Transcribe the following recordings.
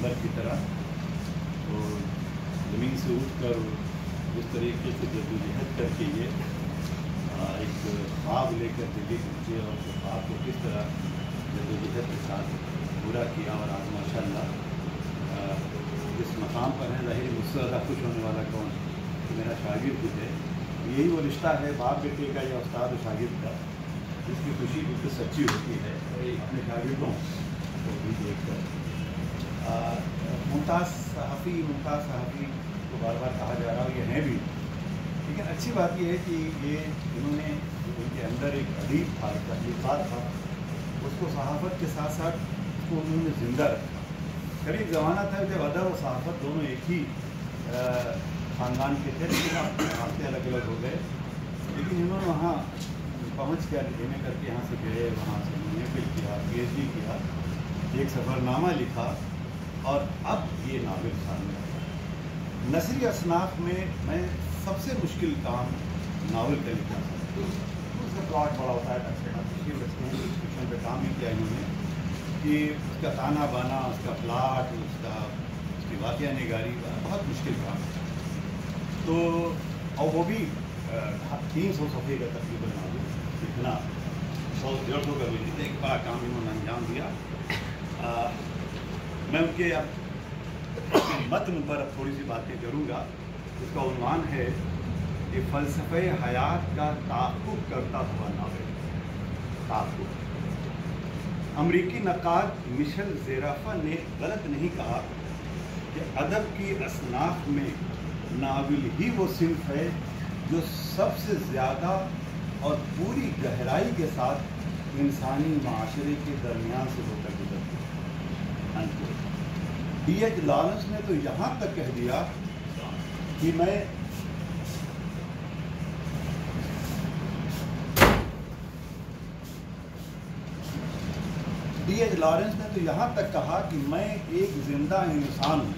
پتھر کی طرح، تو زمین سے اٹھ کر اس طریقے سے جدوجہد کر کے یہ ایک خواب لے کر دلی پہنچے، اور اس خواب کو کس طرح جدوجہد کے ساتھ پورا کیا، اور آج ماشاء اللہ جس مقام پر ہے، ظاہر مجھ سے زیادہ خوش ہونے والا کون کہ میرا شاگرد بھی ہے۔ یہی وہ رشتہ ہے باپ بیٹے کا یا استاد و شاگرد کا، جس کی خوشی بالکل سچی ہوتی ہے اپنے شاگردوں کو بھی دیکھ کر۔ ممتاز صحافی کو بار بار کہا جا رہا ہے، یہ ہیں بھی، لیکن اچھی بات یہ ہے کہ یہ انہوں نے ان کے اندر ایک ادیب تھا، ایک تخلیقات تھا، اس کو صحافت کے ساتھ ساتھ اس کو انہوں نے زندہ رکھا۔ کبھی ایک زمانہ تھا جب ادب اور صحافت دونوں ایک ہی خاندان کے تھے، لیکن آپ راستے الگ الگ ہو گئے، لیکن انہوں نے وہاں پہنچ کر ایم اے کر کے یہاں سے گئے، وہاں سے انہوں نے ایم فل کیا، پی ایچ ڈی کیا، ایک سفر نامہ لکھا، اور اب یہ ناول سامنے آیا۔ نثری اصناف میں سب سے مشکل کام ناول کا لکھنا تھا۔ اس کا پلاٹ بڑا ہوتا ہے، تشکیل رکھتے ہیں، ڈسکرپشن پہ کام بھی کیا انہوں نے کہ اس کا تانا بانا، اس کا پلاٹ، اس کی واقعہ نگاری بہت مشکل کام ہے۔ تو اور وہ بھی 300 صفحے کا تقریباً ناول لکھنا 100-150 کا بھی نہیں، ایک بڑا کام انہوں نے انجام دیا۔ میں ان کے اب متن پر اب تھوڑی سی باتیں کروں گا۔ اس کا عنوان ہے کہ فلسفہ حیات کا تعاقب کرتا ہوا ناول۔ تعاقب۔ امریکی نقاد مشل زیرافا نے غلط نہیں کہا کہ ادب کی اصناف میں ناول ہی وہ صنف ہے جو سب سے زیادہ اور پوری گہرائی کے ساتھ انسانی معاشرے کے درمیان سے ہو کر گزرتی ہے۔ ڈی ایچ لارنس نے تو یہاں تک کہہ دیا کہ میں ایک زندہ انسان ہوں،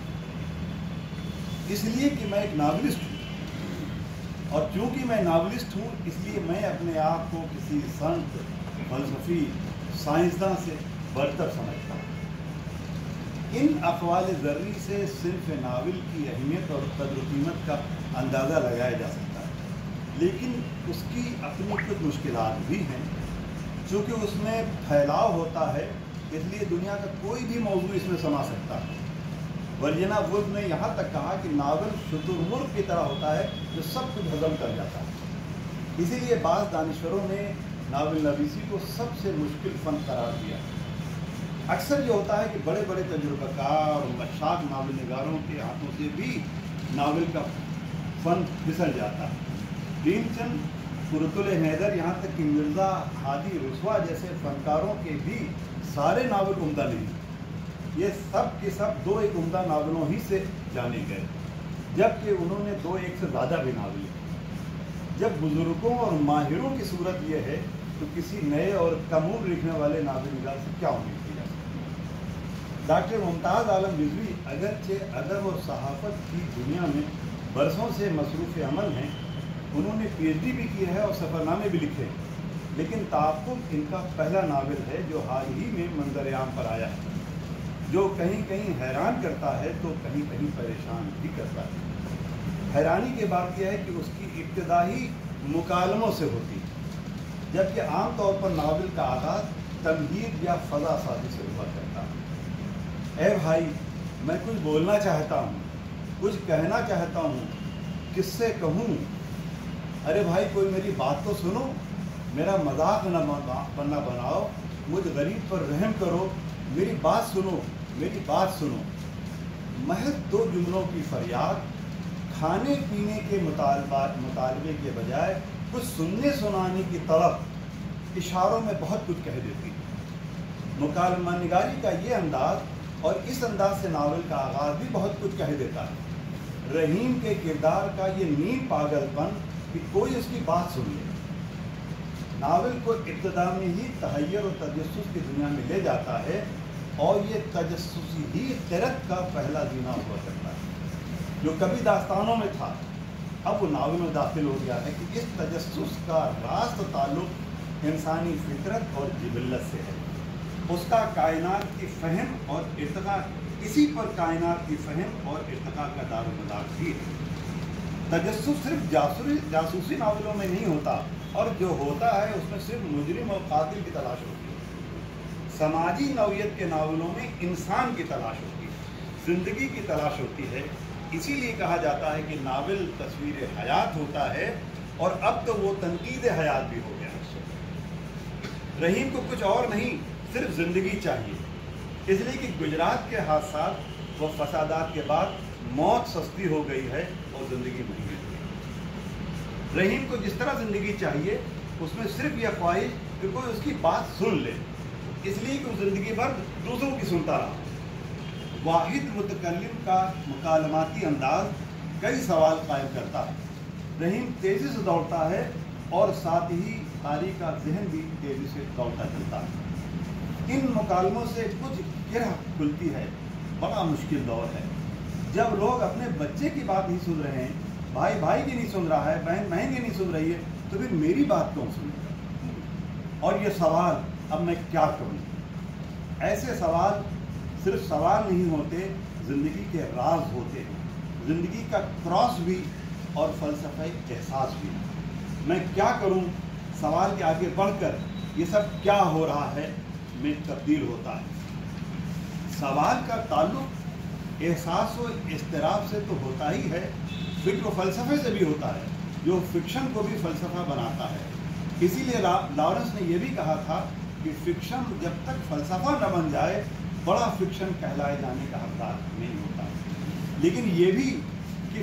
اس لیے کہ میں ایک ناولسٹ ہوں، اور چونکہ میں ناولسٹ ہوں اس لیے میں اپنے آپ کو کسی سنت، فلسفی، سائنسداں سے برتر سمجھتا ہوں۔ ان اقوال زرعی سے صرف ناول کی اہمیت اور قدر و قیمت کا اندازہ لگایا جا سکتا ہے، لیکن اس کی اپنی کچھ مشکلات بھی ہیں۔ چونکہ اس میں پھیلاؤ ہوتا ہے، اس لیے دنیا کا کوئی بھی موضوع اس میں سما سکتا ہے۔ ورجنا وولف نے یہاں تک کہا کہ ناول شترمرغ کی طرح ہوتا ہے جو سب کچھ ہضم کر جاتا ہے۔ اسی لیے بعض دانشوروں نے ناول نویسی کو سب سے مشکل فن قرار دیا۔ اکثر یہ ہوتا ہے کہ بڑے بڑے تجربہ کار اور مشاق ناول نگاروں کے ہاتھوں سے بھی ناول کا فن پھسل جاتا ہے۔ بھیم چند، قرۃ حیدر، یہاں تک کہ مرزا ہادی رسوا جیسے فنکاروں کے بھی سارے ناول عمدہ نہیں، یہ سب کے سب 2-1 عمدہ ناولوں ہی سے جانے گئے، جبکہ انہوں نے 2-1 سے زیادہ بھی ناول لکھے۔ جب بزرگوں اور ماہروں کی صورت یہ ہے تو کسی نئے اور کم عمر لکھنے والے ناول نگار سے کیا امید کی جا سکتی؟ ڈاکٹر ممتاز عالم رضوی اگرچہ ادب اور صحافت کی دنیا میں برسوں سے مصروف عمل ہیں، انہوں نے پی ایچ ڈی بھی کی ہے اور سفر نامے بھی لکھے ہیں، لیکن تعاقب ان کا پہلا ناول ہے جو حال ہی میں منظر عام پر آیا ہے، جو کہیں کہیں حیران کرتا ہے تو کہیں کہیں پریشان بھی کرتا ہے۔ حیرانی کی بات یہ ہے کہ اس کی ابتدا ہی مکالموں سے ہوتی ہے، جبکہ عام طور پر ناول کا آغاز تمہید یا فضا سازی سے ہوا کرتا ہے۔ اے بھائی، میں کچھ بولنا چاہتا ہوں، کچھ کہنا چاہتا ہوں، کس سے کہوں؟ ارے بھائی، کوئی میری بات تو سنو، میرا مذاق نہ بناؤ، مجھ غریب پر رحم کرو، میری بات سنو، میری بات سنو۔ محض 2 جملوں کی فریاد، کھانے پینے کے مطالبے کے بجائے کچھ سننے سنانے کی طلب اشاروں میں بہت کچھ کہہ دیتی ہے۔ مکالمہ نگاری کا یہ انداز اور اس انداز سے ناول کا آغاز بھی بہت کچھ کہہ دیتا ہے۔ رحیم کے کردار کا یہ نیم پاگل پن کہ کوئی اس کی بات سن لے، ناول کو ابتدا میں ہی تحیر و تجسس کی دنیا میں لے جاتا ہے، اور یہ تجسس ہی قرت کا پہلا زینہ ہوا کرتا ہے، جو کبھی داستانوں میں تھا اب وہ ناول میں داخل ہو گیا ہے کہ اس تجسس کا راست تعلق انسانی فطرت اور جبلت سے ہے۔ اس کا کائنات کی فہم اور ارتقاء इसी पर कायनात की फहम और इर्तिका का दारोमदार भी है। तजस्सुस सिर्फ जासूसी नावलों में नहीं होता, और जो होता है उसमें सिर्फ मुजरिम और कातिल की तलाश होती है। समाजी नौयत के नावलों में इंसान की तलाश होती है, जिंदगी की तलाश होती है। इसीलिए कहा जाता है कि नावल तस्वीर हयात होता है, और अब तो वो तनकीद हयात भी हो गया। रहीम को कुछ और नहीं, सिर्फ जिंदगी चाहिए, इसलिए कि गुजरात के हादसात व फसादात के बाद मौत सस्ती हो गई है और जिंदगी महंगी हो गई। रहीम को जिस तरह जिंदगी चाहिए, उसमें सिर्फ यह ख्वाहिश कि कोई उसकी बात सुन ले, इसलिए कि वो जिंदगी भर दूसरों की सुनता रहा। वाहिद मुतकल्लिम का मुकालमाती अंदाज कई सवाल कायम करता है। रहीम तेजी से दौड़ता है और साथ ही कारी का जहन भी तेजी से दौड़ता चलता है। इन मुकालमों से कुछ गिरह खुलती है। बड़ा मुश्किल दौर है, जब लोग अपने बच्चे की बात नहीं सुन रहे हैं, भाई भाई की नहीं सुन रहा है, बहन बहन की नहीं सुन रही है, तो फिर मेरी बात कौन सुनेगा? और ये सवाल, अब मैं क्या करूं? ऐसे सवाल सिर्फ सवाल नहीं होते, जिंदगी के राज होते हैं, जिंदगी का क्रॉस भी और फ़लसफ़े एहसास भी। मैं क्या करूं? सवाल के आगे बढ़कर ये सब क्या हो रहा है में तब्दील होता है। सवाल का ताल्लुक एहसास व इस्तिराब से तो होता ही है, फिक्र व फ़लसफ़े से भी होता है, जो फिक्शन को भी फ़लसफ़ा बनाता है। इसीलिए लॉरेंस ने यह भी कहा था कि फिक्शन जब तक फ़लसफ़ा न बन जाए, बड़ा फिक्शन कहलाए जाने का हकदार नहीं होता। लेकिन ये भी कि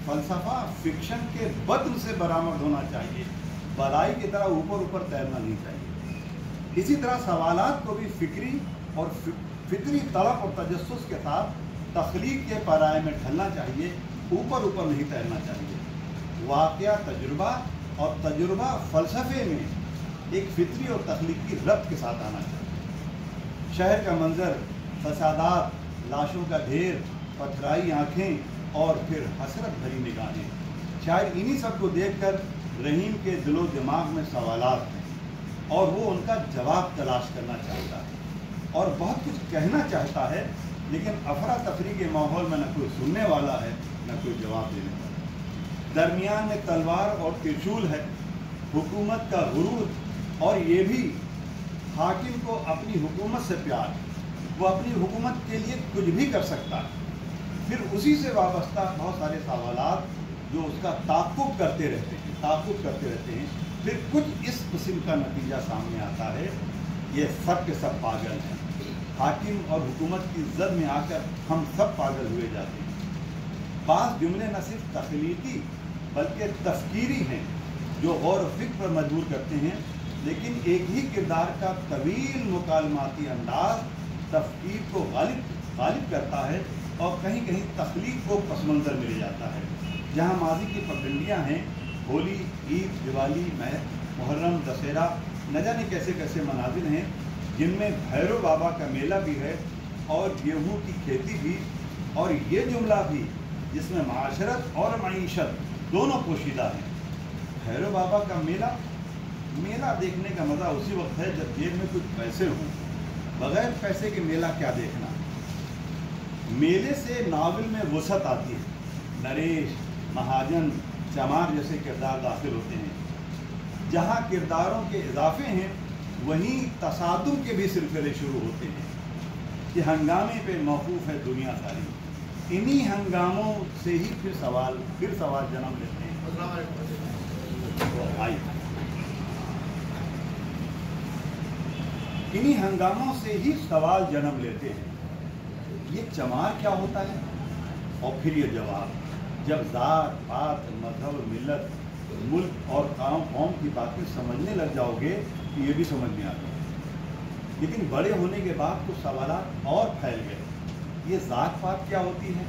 फ़लसफ़ा फिक्शन के बत्न से बरामद होना चाहिए, बलाई की तरह ऊपर ऊपर तैरना नहीं चाहिए। इसी तरह सवालात को भी फिक्री और फितरी तड़प और तजस्सुस के साथ तख्लीक के पराए में ढलना चाहिए, ऊपर ऊपर नहीं तैरना चाहिए। वाक़या तजुर्बा और तजुर्बा फ़लसफ़े में एक फितरी और तख्लीक की रब्त के साथ आना चाहिए। शहर का मंजर, फसादात, लाशों का ढेर, पथराई आँखें और फिर हसरत भरी निगाहें, शायद इन्हीं सब को देखकर रहीम के दिलो दिमाग में सवालात हैं और वो उनका जवाब तलाश करना चाहता है और बहुत कुछ कहना चाहता है, लेकिन अफरा तफरी के माहौल में न कोई सुनने वाला है, न कोई जवाब देने वाला। दरमियान में तलवार और त्रिशूल है, हुकूमत का गुरूर, और ये भी हाकिम को अपनी हुकूमत से प्यार, वो अपनी हुकूमत के लिए कुछ भी कर सकता है। फिर उसी से वाबस्ता बहुत सारे सवालात जो उसका ताक़ुब करते रहते हैं, फिर कुछ इस किस्म का नतीजा सामने आता है, ये सब के सब पागल हैं। हाकिम और हुकूमत की जद में आकर हम सब पागल हुए जाते हैं। बाज़ जुमले न सिर्फ तख्लीकी बल्कि तफ़कीरी हैं, जो गौर व फ़िक्र पर मजबूर करते हैं, लेकिन एक ही किरदार का तवील मुकालमाती अंदाज तफ़कीर को गालिब करता है और कहीं कहीं तख्लीक को पसमंज़र मिल जाता है। जहाँ माजी की पगडंडियाँ हैं, होली, ईद, दिवाली, मुहर्रम, दशहरा, न जाने कैसे कैसे मनाजिर हैं, जिनमें भैरव बाबा का मेला भी है और गेहूँ की खेती भी, और ये जुमला भी जिसमें माशरत और मईशत दोनों पोशीदा हैं। भैरव बाबा का मेला देखने का मज़ा उसी वक्त है जब जेब में कुछ पैसे हों, बग़ैर पैसे के मेला क्या देखना। मेले से नावल में वसअत आती है, नरेश, महाजन, चमार जैसे किरदार दाखिल होते हैं। जहाँ किरदारों के इजाफे हैं, वहीं तसादुम के भी सिलसिले शुरू होते हैं कि हंगामे पे मौकूफ़ है दुनिया सारी। इन्हीं हंगामों से ही फिर सवाल जन्म लेते हैं। इन्हीं हंगामों से ही सवाल जन्म लेते हैं। ये चमार क्या होता है? और फिर ये जवाब। जब ज़ात, पात, मजहब, मिलत, मुल्क और कौम की बातें समझने लग जाओगे तो ये भी समझ में आता है। लेकिन बड़े होने के बाद कुछ सवालात और फैल गए। ये ज़ात पात क्या होती है?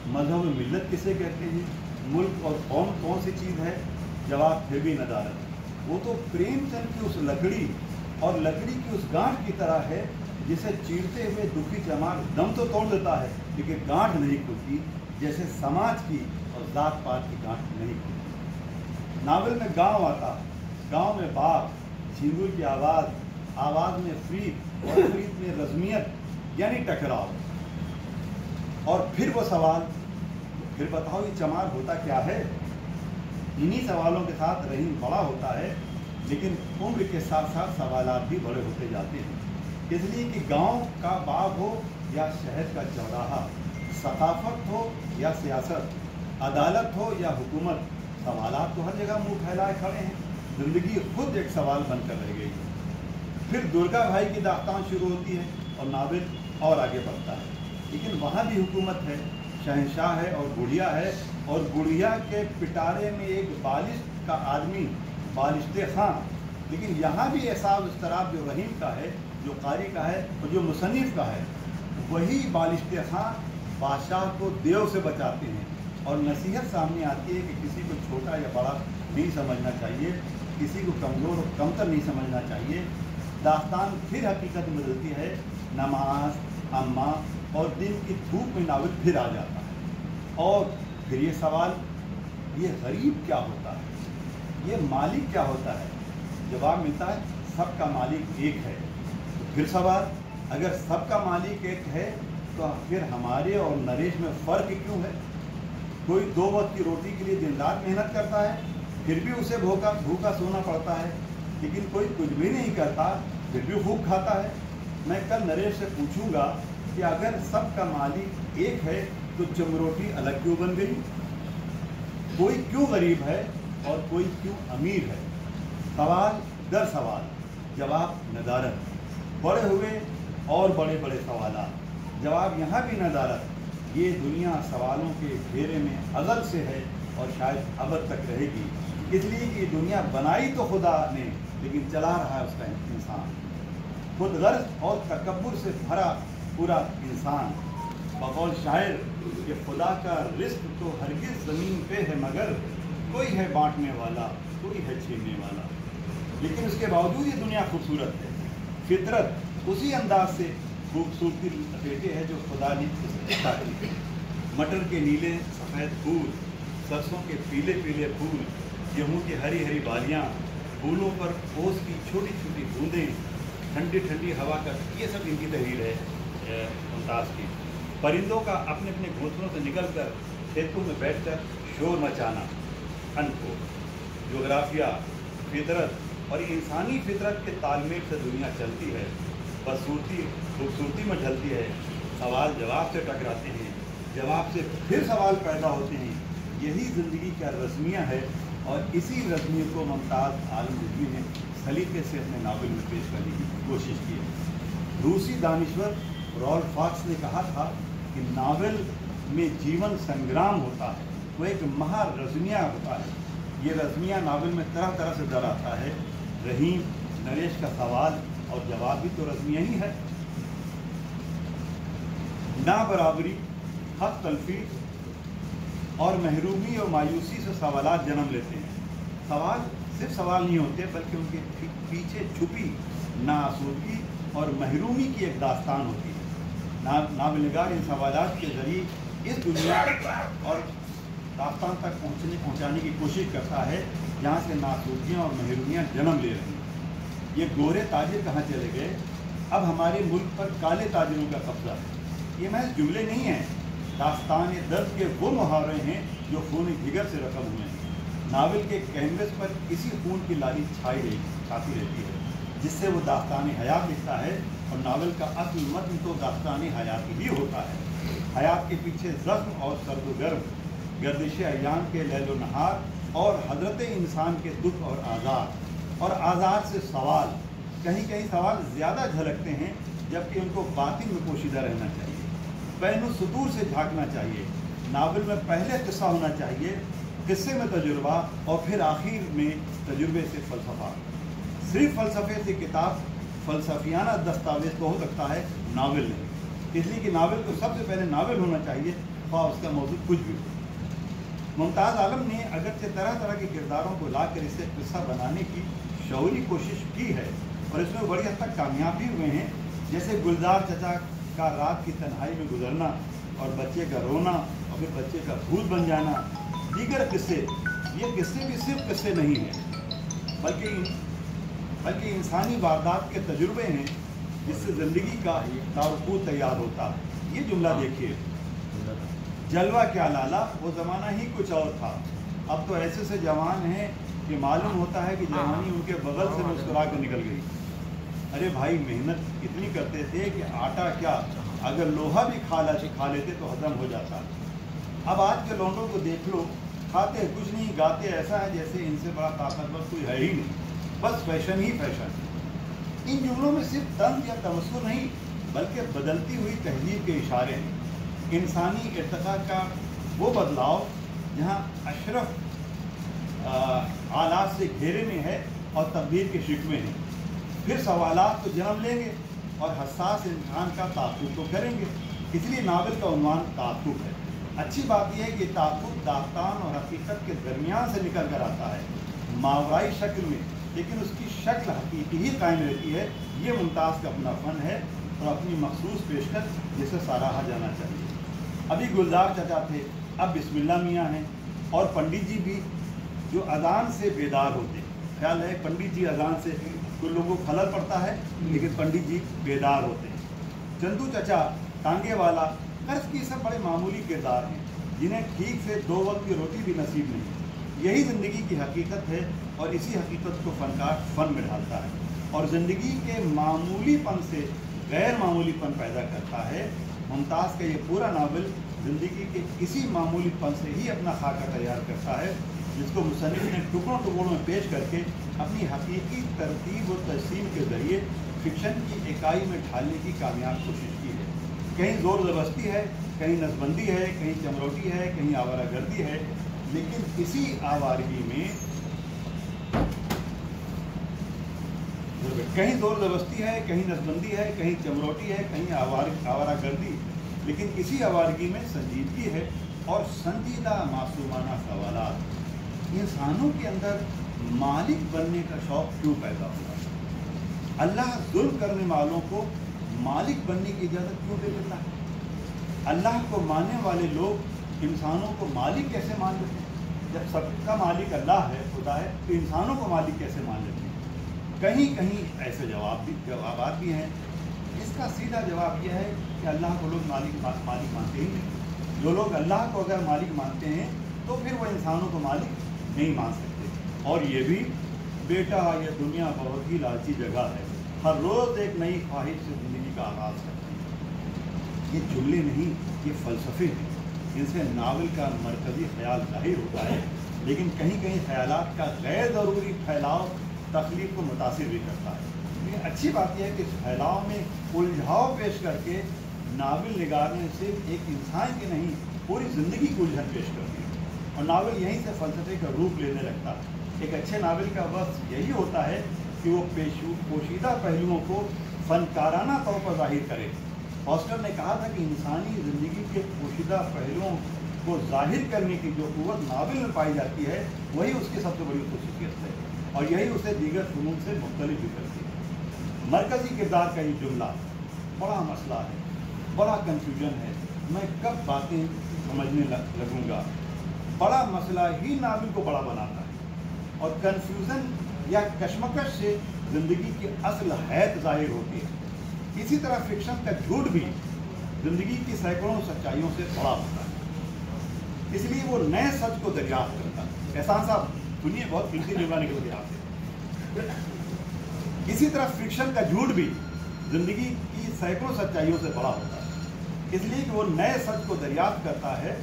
मजहब मिलत किसे कहते हैं? मुल्क और कौम कौन सी चीज़ है? जवाब फिर भी नदारत। वो तो प्रेमचंद की उस लकड़ी और लकड़ी की उस गांठ की तरह है जिसे चीरते हुए दुखी चमार दम तो तोड़ देता है, लेकिन गांठ नहीं खुलती, जैसे समाज की और ज़ात पात की गांठ नहीं खुलती। नावल में गांव आता, गांव में बाप, झिंगुर की आवाज़ में फ्रीद और फ्रीद में रज़मियत यानी टकराव। फिर वो सवाल, फिर बताओ ये चमार होता क्या है। इन्हीं सवालों के साथ रहीम बड़ा होता है, लेकिन उम्र के साथ साथ सवालात भी बड़े होते जाते हैं। इसलिए कि गांव का बाग हो या शहर का चौराहा, सकाफत हो या सियासत, अदालत हो या हुकूमत, सवालात तो हर जगह मुंह फैलाए खड़े हैं। ज़िंदगी खुद एक सवाल बनकर रह गई है। फिर दुर्गा भाई की दास्तान शुरू होती है और नावल और आगे बढ़ता है। लेकिन वहाँ भी हुकूमत है, शहंशाह है और गुड़िया है, और गुड़िया के पिटारे में एक बालिश का आदमी, बालिश्ते खां। लेकिन यहाँ भी एहसास इस्तराब जो रहीम का है, जो कारी का है और जो मुसन्निफ का है, वही बालिश्ते खां बादशाह को देव से बचाते हैं। और नसीहत सामने आती है कि किसी को छोटा या बड़ा नहीं समझना चाहिए, किसी को कमज़ोर और कमतर नहीं समझना चाहिए। दास्तान फिर हकीकत में बदलती है, नमाज, अम्मा और दिन की धूप में नावल फिर आ जाता है। और फिर ये सवाल, ये गरीब क्या होता है, ये मालिक क्या होता है। जवाब मिलता है सबका मालिक एक है। तो फिर सवाल, अगर सबका मालिक एक है तो फिर हमारे और नरेश में फ़र्क क्यों है। कोई 2 वक्त की रोटी के लिए दिन रात मेहनत करता है, फिर भी उसे भूखा सोना पड़ता है। लेकिन कोई कुछ भी नहीं करता, फिर भी भूख खाता है। मैं कल नरेश से पूछूंगा कि अगर सबका मालिक एक है तो चमरोटी अलग क्यों बन गई, कोई क्यों गरीब है और कोई क्यों अमीर है। सवाल दर सवाल, जवाब नदारत, बड़े हुए और बड़े बड़े सवालात, जवाब यहाँ भी नदारत। ये दुनिया सवालों के घेरे में अज़ल से है और शायद अबद तक रहेगी। इसलिए कि दुनिया बनाई तो खुदा ने, लेकिन चला रहा है उसका इंसान। खुद गर्ज और तकब्बुर से भरा पूरा इंसान। बकौल शायर कि खुदा का रिस्क तो हरगिज़ ज़मीन पे है, मगर कोई है बांटने वाला, कोई है छीनने वाला। लेकिन उसके बावजूद ये दुनिया खूबसूरत है। फितरत उसी अंदाज से खूबसूरती लपेटे है जो खुदा ने ताकी। मटर के नीले सफ़ेद फूल, सरसों के पीले पीले फूल, गेहूँ की हरी हरी बालियाँ, फूलों पर ओस की छोटी छोटी बूंदें, ठंडी ठंडी हवा का, ये सब इनकी तहरीर है मुमताज़ की। परिंदों का अपने अपने घोंसलों से निकलकर खेतों में बैठकर शोर मचाना, अनको जोग्राफिया, फितरत और इंसानी फितरत के तालमेल से दुनिया चलती है। बदसूरती खूबसूरती में ढलती है। सवाल जवाब से टकराते हैं, जवाब से फिर सवाल पैदा होते हैं। यही ज़िंदगी का रज़्मिया है और इसी रज़्मिया को मुमताज़ आलम रिज़वी ने सलीक़े से अपने नावल में पेश करने की कोशिश की है। रूसी दानिश्वर रॉल्फ फॉक्स ने कहा था कि नावल में जीवन संग्राम होता है, वो एक महा रज़्मिया होता है। ये रज़्मिया नावल में तरह तरह से दर आता है। रहीम, नरेश का सवाल और जवाब भी तो रज़्मिया ही है। ना बराबरी, हक़ तलफ़ी और महरूमी और मायूसी से सवालात जन्म लेते हैं। सवाल सिर्फ सवाल नहीं होते, बल्कि उनके पीछे छुपी नाआसूदगी और महरूमी की एक दास्तान होती है। नावलनिगार इन सवालात के ज़रिए इस दुनिया और दास्तान तक पहुँचाने की कोशिश करता है जहाँ से नाआसूदगियाँ और महरूमियाँ जन्म ले रही हैं। ये गोरे ताजिर कहाँ चले गए, अब हमारे मुल्क पर काले ताजिरों का कब्जा है। ये महज जुमले नहीं हैं, दास्तान दर्द के वो मुहावरे हैं जो खून जिगर से रकम हुए हैं। नावल के कैनवस पर इसी खून की लाली छाती रहती है, जिससे वो दास्तान हयात लिखता है। और नावल का असल मत्न तो दास्तान हयात ही होता है। हयात के पीछे ज़ख्म और सर्द गर्म, गर्दिश अयाम के लैल व नहार और हजरत इंसान के दुख और आज़ाद से सवाल। कहीं कहीं सवाल ज़्यादा झलकते हैं, जबकि उनको बातिन में पोशीदा रहना चाहिए, बैन सुतूर से झांकना चाहिए। नावल में पहले किस्सा होना चाहिए, किस्से में तजुर्बा और फिर आखिर में तजुर्बे से फ़लसफ़ा। सिर्फ फ़लसफ़े से किताब फ़लसफ़ियाना दस्तावेज़ तो हो सकता है, नावल नहीं। इसलिए कि नावल को सबसे पहले नावल होना चाहिए, ख्वाह उसका मौजूद कुछ भी हो। मुमताज़ आलम ने अगरचे तरह तरह के किरदारों को लाकर इसे किस्सा बनाने की शौरी कोशिश की है और इसमें बड़ी हद तक कामयाब भी हुए हैं। जैसे गुलजार चचा का रात की तन्हाई में गुजरना और बच्चे का रोना और फिर बच्चे का भूत बन जाना। दीगर किस्से, ये किस्से भी सिर्फ किस्से नहीं हैं, बल्कि इंसानी वारदात के तजुर्बे हैं, जिससे ज़िंदगी का तारुकू तैयार होता है। ये जुमला देखिए, जलवा क्या लाला, वो ज़माना ही कुछ और था। अब तो ऐसे से जवान हैं कि मालूम होता है कि जवानी उनके बगल से मुस्कुरा कर निकल गई। अरे भाई, मेहनत इतनी करते थे कि आटा क्या, अगर लोहा भी खा लेते तो हजम हो जाता। अब आज के लौंडों को देख लो, खाते कुछ नहीं, गाते ऐसा है जैसे इनसे बड़ा ताकतवर कोई है ही नहीं, बस फैशन ही फैशन। इन जुमलों में सिर्फ तंज या तमस्सुर नहीं, बल्कि बदलती हुई तहजीब के इशारे हैं। इंसानी इर्तिका का वो बदलाव जहाँ अशरफ आलात से घेरे में है और तब्दील के शिकवे हैं। फिर सवालात तो जन्म लेंगे और हसास इंसान का ताक़ुब तो करेंगे। इसलिए नावल का उन्वान ताक़ुब है। अच्छी बात यह है कि ताक़ुब दास्तान और हकीकत के दरमियान से निकल कर आता है, मावराई शक्ल में, लेकिन उसकी शक्ल हकीकी ही कायम रहती है। ये मुमताज़ का अपना फ़न है और अपनी मखसूस पेशकश जिसे सराहा जाना चाहिए। अभी गुलजार चाचा थे, अब बिस्मिल्लाह मियाँ हैं, और पंडित जी भी जो अजान से बेदार होते। ख्याल है पंडित जी अजान से कुछ लोगों को खलल पड़ता है, लेकिन पंडित जी बेदार होते हैं। चंदू चचा, टांगे वाला, कर्ज की सब बड़े मामूली किरदार हैं जिन्हें ठीक से 2 वक्त की रोटी भी नसीब नहीं। यही ज़िंदगी की हकीकत है और इसी हकीकत को फनकार फ़न में ढालता है और ज़िंदगी के मामूलीपन से गैर मामूलीपन पैदा करता है। मुमताज़ का ये पूरा नावल ज़िंदगी के इसी मामूलीपन से ही अपना खाका तैयार करता है, जिसको मुसन्निफ़ ने टुकड़ों टुकड़ों में पेश करके अपनी हकीकी तरतीब और तस्सीम के ज़रिए फ़िक्शन की इकाई में ढालने की कामयाब कोशिश की है। कहीं ज़ोर ज़बरदस्ती है, कहीं नसबंदी है, कहीं चमरोटी है, कहीं आवारागर्दी है, लेकिन इसी आवारगी में कहीं ज़ोर ज़बरदस्ती है, कहीं नसबंदी है, कहीं चमरोटी है, कहीं आवारागर्दी, लेकिन इसी आवारगी में संजीदगी है और संजीदा मासूमाना सवालात। इंसानों के अंदर मालिक बनने का शौक़ क्यों पैदा हुआ? अल्लाह जुल्म करने वालों को मालिक बनने की इजाज़त क्यों दे देता है? अल्लाह को मानने वाले लोग इंसानों को मालिक कैसे मान लेते हैं? जब सबका मालिक अल्लाह है, खुदा है, तो इंसानों को मालिक कैसे मान लेते हैं? कहीं कहीं ऐसे जवाबात भी हैं। इसका सीधा जवाब यह है कि अल्लाह को लोग मालिक मानते ही नहीं। जो लोग अल्लाह को अगर मालिक मानते हैं तो फिर वो इंसानों को मालिक नहीं मान सकते। और ये भी, बेटा ये दुनिया बहुत ही लालची जगह है, हर रोज़ एक नई ख्वाहिश से ज़िंदगी का आगाज़ करती है। ये जुमले नहीं, ये फ़लसफ़े हैं। इनसे नावल का मरकज़ी ख्याल ज़ाहिर होता है, लेकिन कहीं कहीं ख़यालात का गैर ज़रूरी फैलाव तख्लीक़ को मुतासिर भी करता है। लेकिन अच्छी बात यह है कि इस फैलाव में उलझाव पेश करके नावल निगार ने सिर्फ एक इंसान की नहीं, पूरी ज़िंदगी की उलझन पेश कर दी और नावल यहीं से फ़लसफ़े का रूप लेने लगता है। एक अच्छे नावल का वक्त यही होता है कि वो पोशीदा पहलुओं को फ़नकाराना तौर पर ज़ाहिर करे। फॉस्टर ने कहा था कि इंसानी ज़िंदगी के पोशीदा पहलुओं को ज़ाहिर करने की जो क़ुव्वत नावल में पाई जाती है, वही उसकी सबसे बड़ी ख़ुसूसियत है और यही उसे दीगर फ़नून से मुख्तलिफ भी करती है। मरकज़ी किरदार का ये जुमला बड़ा मसला है, बड़ा कन्फ्यूजन है, मैं कब बातें समझने लगूँगा। बड़ा मसला ही नावल को बड़ा बनाता है और कन्फ्यूज़न या कशमकश से ज़िंदगी की असल हैत ज़ाहिर होती है। इसी तरह फ़िक्शन का झूठ भी ज़िंदगी की सैकड़ों सच्चाइयों से बड़ा होता है, इसलिए वो नए सच को दरियाफ्त करता है। एहसान साहब सुनिए, बहुत कीमती जुमला निकल गया आपसे। इसी तरह फ़िक्शन का झूठ भी ज़िंदगी की सैकड़ों सच्चाइयों से बड़ा होता है, इसलिए कि वो नए सच को दरियाफ्त करता है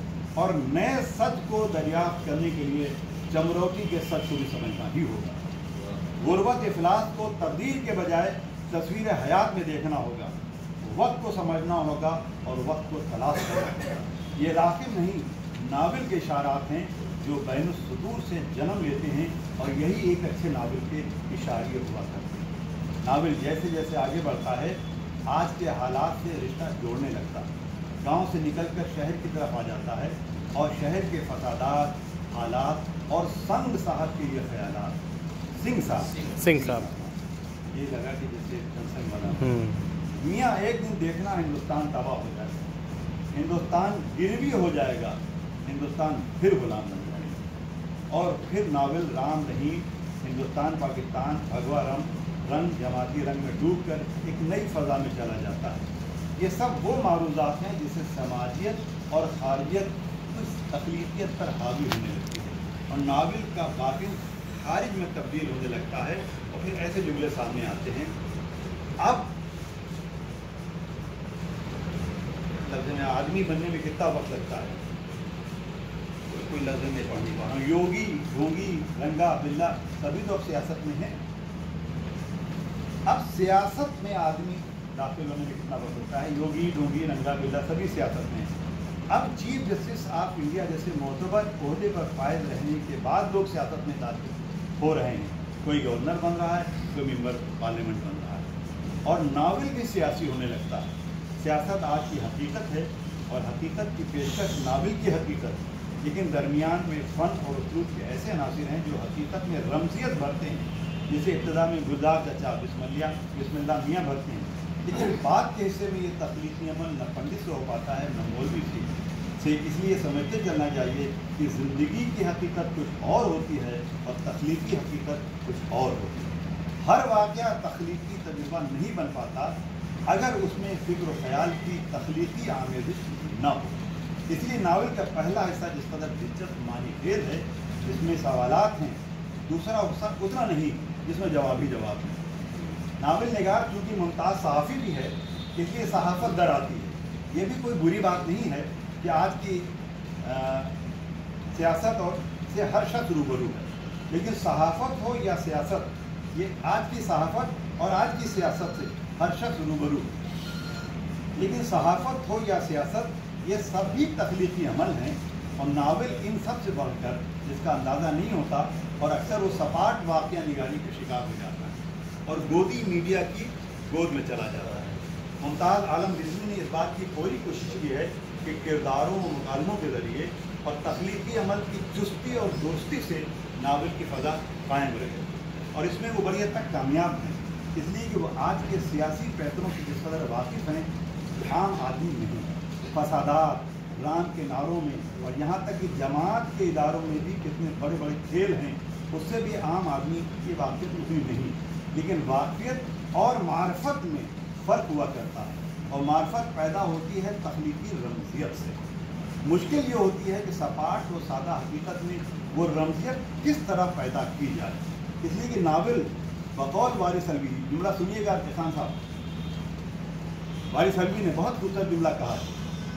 और नए सच को दरियाफ्त करने के लिए चमरोटी के सच को भी समझना ही होगा। गुर्बत इफलास को तब्दील के बजाय तस्वीर हयात में देखना होगा, वक्त को समझना होगा और वक्त को तलाश करना होगा। ये राकिब नहीं, नावल के इशारात हैं जो बैनुस सुदूर से जन्म लेते हैं और यही एक अच्छे नावल के इशारे हुआ करते हैं। नावल जैसे जैसे आगे बढ़ता है, आज के हालात से रिश्ता जोड़ने लगता है, गांव से निकलकर शहर की तरफ आ जाता है और शहर के फसादात, हालात और संग साहब के ये ख्यालात। सिंह साहब ये लगा कि जैसे जनसंग वाला मियाँ, एक दिन देखना हिंदुस्तान तबाह हो जाएगा, हिंदुस्तान गिरवी हो जाएगा, हिंदुस्तान फिर गुलाम बन जाएगा। और फिर नावल राम रहीम, हिंदुस्तान पाकिस्तान, भगवा रंग जमाती रंग में डूबकर एक नई फ़ज़ा में चला जाता है। ये सब वो मारूज़ात हैं जिसे समाजियत اور خارجیت اس تخلیقیت پر حاوی ہونے لگتی ہے اور ناول کا باطن خارج میں تبدیل ہونے لگتا ہے اور پھر ایسے جملے سامنے آتے ہیں. اب لفظ میں آدمی بننے میں کتنا وقت لگتا ہے؟ کوئی لفظ نہیں پڑھ نہیں پا رہا ہوں. یوگی ڈھونگی رنگا بلا سبھی تو اب سیاست میں ہیں. اب سیاست میں آدمی داخل ہونے میں کتنا وقت لگتا ہے؟ یوگی ڈھونگی رنگا بلا سبھی سیاست میں ہیں. اب چیف جسٹس آف انڈیا جیسے معتبر عہدے پر فائز رہنے کے بعد لوگ سیاست میں داخل ہو رہے ہیں. کوئی گورنر بن رہا ہے, کوئی ممبر پارلیمنٹ بن رہا ہے اور ناول بھی سیاسی ہونے لگتا ہے. سیاست آج کی حقیقت ہے اور حقیقت کی پیشکش ناول کی حقیقت ہے, لیکن درمیان میں فن اور اسلوب کے ایسے عناصر ہیں جو حقیقت میں رمزیت بھرتے ہیں, جسے ابتدا میں گلزار چچا بسم اللہ میاں بھرتے ہیں, لیکن بعد کے حصے میں یہ تخلیقی عمل نہ پنڈت سے ہو پاتا ہے نہ مولوی سے. اس لیے سمجھتے چلنا چاہیے کہ زندگی کی حقیقت کچھ اور ہوتی ہے اور تخلیقی حقیقت کچھ اور ہوتی ہے. ہر واقعہ تخلیقی تجربہ نہیں بن پاتا اگر اس میں فکر و خیال کی تخلیقی آمیزش نہ ہو. اس لیے ناول کا پہلا حصہ جس قدر دلچسپ معنی خیز ہے, جس میں سوالات ہیں, دوسرا حصہ اتنا نہیں جس میں جواب ہی جواب ہے. ناول نگار چونکہ ممتاز صحافی بھی ہے, اس لیے صحافت در آتی ہے. یہ بھی کوئی بری بات نہیں ہے کہ آج کی سیاست اور سے ہر شخص روبرو ہے, لیکن صحافت ہو یا سیاست, یہ آج کی صحافت اور آج کی سیاست سے ہر شخص روبرو ہے. لیکن صحافت ہو یا سیاست یہ سب بھی تخلیقی عمل ہیں اور ناول ان سب سے بڑھ کر جس کا اندازہ نہیں ہوتا اور اکثر وہ سپاٹ واقعہ نگاری کا شکار ہو جاتا ہے اور گودی میڈیا کی گود میں چلا جاتا ہے. ممتاز عالم رضوی نے اس بات کی پوری کوشش کی ہے کہ کرداروں و مکالموں کے ذریعے اور تخلیقی عمل کی چستی اور درستی سے ناول کی فضا قائم رہے اور اس میں وہ بڑی حد تک کامیاب ہیں, اس لیے کہ وہ آج کے سیاسی پیتروں سے جس قدر واقف ہیں عام آدمی نہیں. فسادات رام کے نعروں میں اور یہاں تک کہ جماعت کے اداروں میں بھی کتنے بڑے بڑے کھیل ہیں, اس سے بھی عام آدمی کی واقفیت اتنی نہیں. لیکن واقفیت اور معرفت میں فرق ہوا کرتا ہے اور معرفت پیدا ہوتی ہے تخلیقی رمزیت سے. مشکل یہ ہوتی ہے کہ سپاٹ و سادہ حقیقت میں وہ رمزیت کس طرح پیدا کی جائے. اس لیے کہ ناول بقول وارث الوی, جملہ سنیے گا کسان صاحب, وارث الوی نے بہت خوبصورت جملہ کہا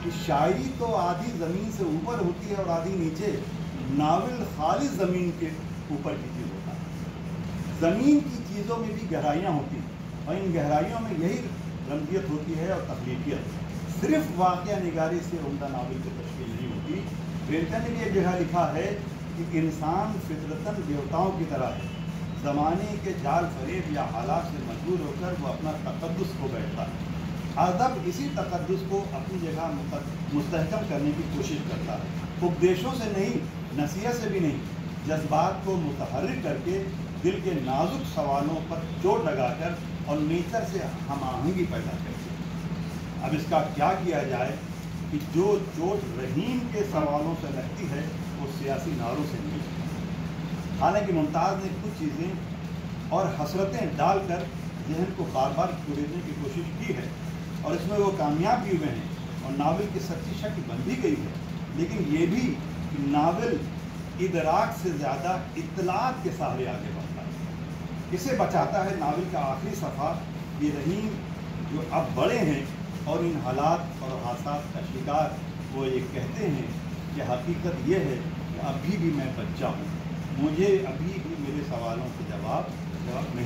کہ شاعری تو آدھی زمین سے اوپر ہوتی ہے اور آدھی نیچے, ناول خالص زمین کے اوپر کی چیز ہوتا ہے. زمین کی چیزوں میں بھی گہرائیاں ہوتی ہیں اور ان گہرائیوں میں یہی رمزیت ہوتی ہے اور تخلیقیت. صرف واقعہ نگاری سے عمدہ ناول کی تشکیل نہیں ہوتی. پرنٹن نے بھی ایک جگہ لکھا ہے کہ انسان فطرتاً دیوتاؤں کی طرح ہے, زمانے کے جال فریب یا حالات سے مجبور ہو کر وہ اپنا تقدس کھو بیٹھتا ہے. ادب اسی تقدس کو اپنی جگہ مستحکم کرنے کی کوشش کرتا ہے, اپدیشوں سے نہیں, نصیحت سے بھی نہیں, جذبات کو متحرک کر کے دل کے نازک سوالوں پر چوٹ لگا کر اور نیچر سے ہم آہنگی پیدا کرتے ہیں. اب اس کا کیا کیا جائے کہ جو چوٹ رحیم کے سوالوں سے لگتی ہے وہ سیاسی نعروں سے نہیں. حالانکہ ممتاز نے کچھ چیزیں اور حسرتیں ڈال کر ذہن کو بار بار کھودنے کی کوشش کی ہے اور اس میں وہ کامیاب بھی ہوئے ہیں اور ناول کی سچی شکل بن بھی گئی ہے. لیکن یہ بھی کہ ناول ادراک سے زیادہ اطلاعات کے سہارے آگے بڑھتا ہے. اسے بچاتا ہے ناول کا آخری صفحہ, یہ رحیم جو اب بڑے ہیں اور ان حالات اور حادثات کا شکار, وہ یہ کہتے ہیں کہ حقیقت یہ ہے کہ ابھی بھی میں بچہ ہوں, مجھے ابھی بھی میرے سوالوں کے جواب نہیں